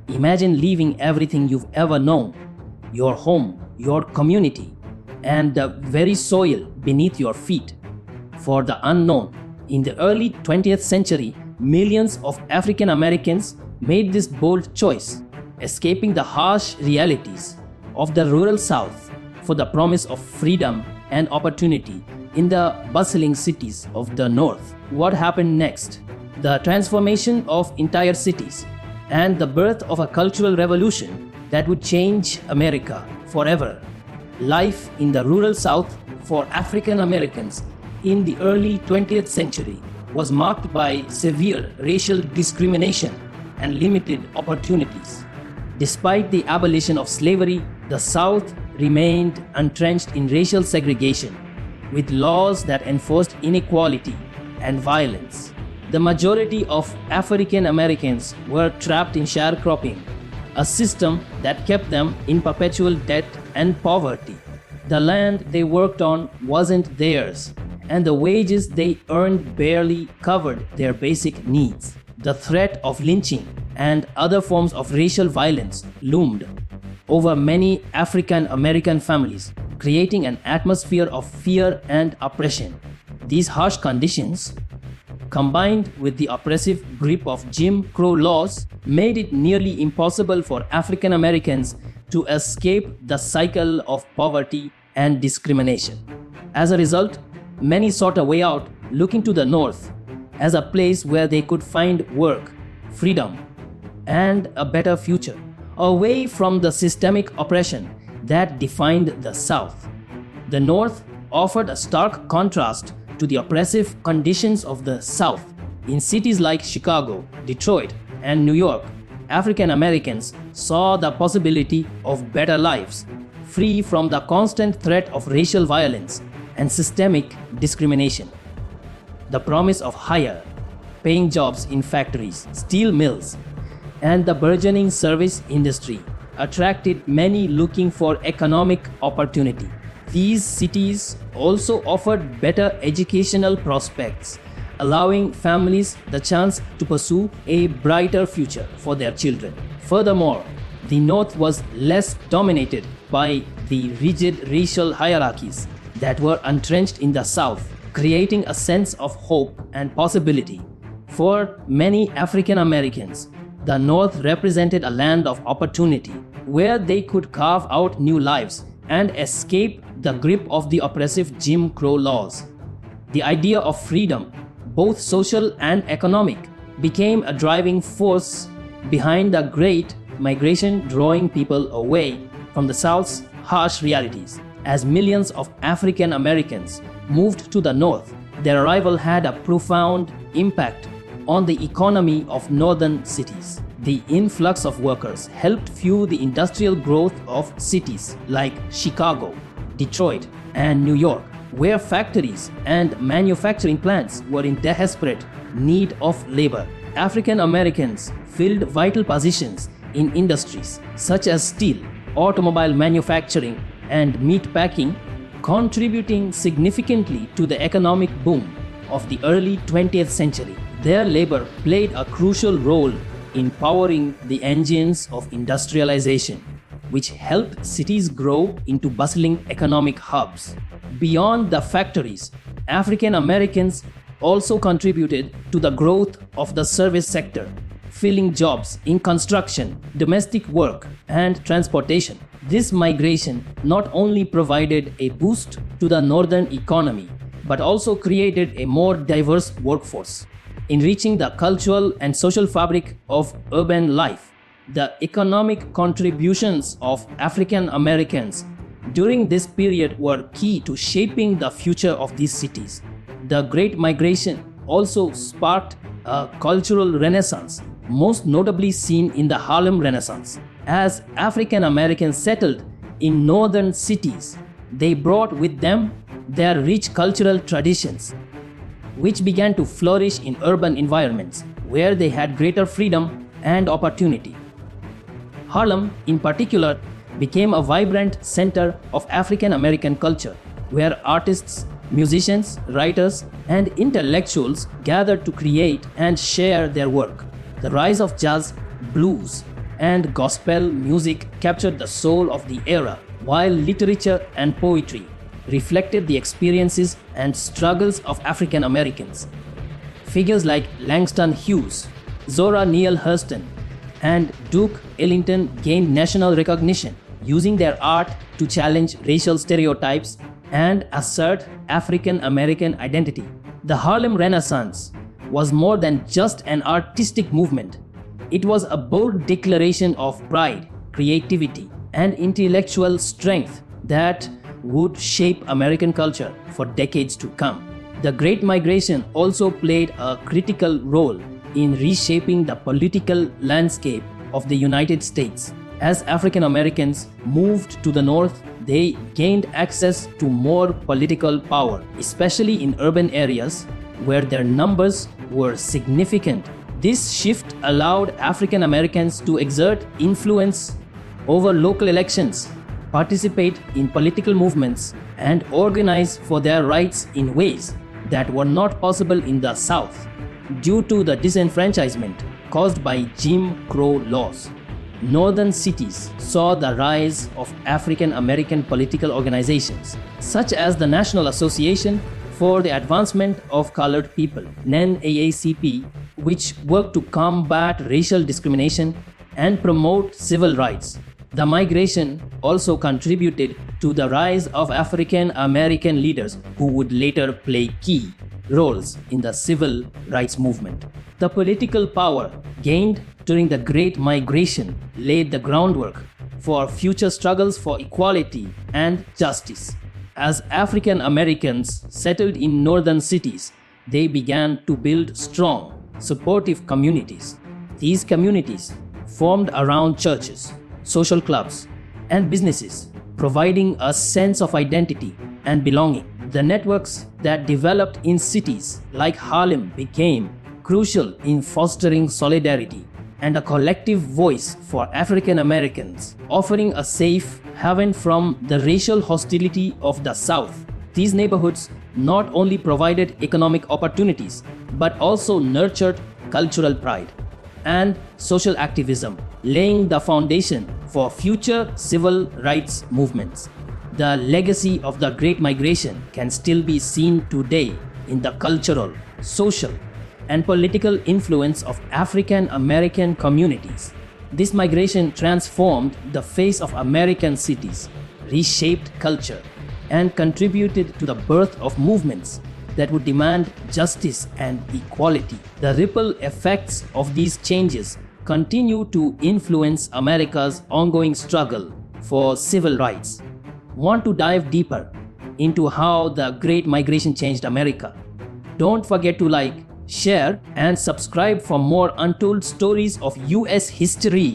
Imagine leaving everything you've ever known, your home, your community, and the very soil beneath your feet, for the unknown. In the early 20th century, millions of African Americans made this bold choice, escaping the harsh realities of the rural South for the promise of freedom and opportunity in the bustling cities of the North. What happened next? The transformation of entire cities and the birth of a cultural revolution that would change America forever. Life in the rural South for African Americans in the early 20th century was marked by severe racial discrimination and limited opportunities. Despite the abolition of slavery, the South remained entrenched in racial segregation, with laws that enforced inequality and violence. The majority of African Americans were trapped in sharecropping, a system that kept them in perpetual debt and poverty. The land they worked on wasn't theirs, and the wages they earned barely covered their basic needs. The threat of lynching and other forms of racial violence loomed over many African American families, creating an atmosphere of fear and oppression. These harsh conditions, combined with the oppressive grip of Jim Crow laws, made it nearly impossible for African Americans to escape the cycle of poverty and discrimination. As a result, many sought a way out, looking to the North as a place where they could find work, freedom, and a better future, away from the systemic oppression that defined the South. The North offered a stark contrast to the oppressive conditions of the South. In cities like Chicago, Detroit, and New York, African Americans saw the possibility of better lives, free from the constant threat of racial violence and systemic discrimination. The promise of higher paying jobs in factories, steel mills, and the burgeoning service industry attracted many looking for economic opportunity. These cities also offered better educational prospects, allowing families the chance to pursue a brighter future for their children. Furthermore, the North was less dominated by the rigid racial hierarchies that were entrenched in the South, creating a sense of hope and possibility. For many African Americans, the North represented a land of opportunity where they could carve out new lives and escape the grip of the oppressive Jim Crow laws. The idea of freedom, both social and economic, became a driving force behind the Great Migration, drawing people away from the South's harsh realities. As millions of African Americans moved to the North, their arrival had a profound impact on the economy of northern cities. The influx of workers helped fuel the industrial growth of cities like Chicago, Detroit, and New York, where factories and manufacturing plants were in desperate need of labor. African Americans filled vital positions in industries such as steel, automobile manufacturing, and meat packing, contributing significantly to the economic boom of the early 20th century. Their labor played a crucial role in powering the engines of industrialization, which helped cities grow into bustling economic hubs. Beyond the factories, African Americans also contributed to the growth of the service sector, filling jobs in construction, domestic work, and transportation. This migration not only provided a boost to the northern economy, but also created a more diverse workforce, enriching the cultural and social fabric of urban life. The economic contributions of African Americans during this period were key to shaping the future of these cities. The Great Migration also sparked a cultural renaissance, most notably seen in the Harlem Renaissance. As African Americans settled in northern cities, they brought with them their rich cultural traditions, which began to flourish in urban environments where they had greater freedom and opportunity. Harlem, in particular, became a vibrant center of African American culture, where artists, musicians, writers, and intellectuals gathered to create and share their work. The rise of jazz, blues, and gospel music captured the soul of the era, while literature and poetry reflected the experiences and struggles of African Americans. Figures like Langston Hughes, Zora Neale Hurston, and Duke Ellington gained national recognition, using their art to challenge racial stereotypes and assert African American identity. The Harlem Renaissance was more than just an artistic movement. It was a bold declaration of pride, creativity, and intellectual strength that would shape American culture for decades to come. The Great Migration also played a critical role in reshaping the political landscape of the United States. As African Americans moved to the north, they gained access to more political power, especially in urban areas where their numbers were significant. This shift allowed African Americans to exert influence over local elections, participate in political movements, and organize for their rights in ways that were not possible in the South due to the disenfranchisement caused by Jim Crow laws. Northern cities saw the rise of African American political organizations, such as the National Association for the Advancement of Colored People, NAACP, which worked to combat racial discrimination and promote civil rights. The migration also contributed to the rise of African American leaders who would later play key roles in the civil rights movement. The political power gained during the Great Migration laid the groundwork for future struggles for equality and justice. As African Americans settled in northern cities, they began to build strong, supportive communities. These communities formed around churches, social clubs, and businesses, providing a sense of identity and belonging. The networks that developed in cities like Harlem became crucial in fostering solidarity and a collective voice for African Americans, offering a safe haven from the racial hostility of the South. These neighborhoods not only provided economic opportunities but also nurtured cultural pride and social activism, laying the foundation for future civil rights movements. The legacy of the Great Migration can still be seen today in the cultural, social, and political influence of African American communities. This migration transformed the face of American cities, reshaped culture, and contributed to the birth of movements that would demand justice and equality. The ripple effects of these changes continue to influence America's ongoing struggle for civil rights. Want to dive deeper into how the Great Migration changed America? Don't forget to like, share, and subscribe for more untold stories of US history.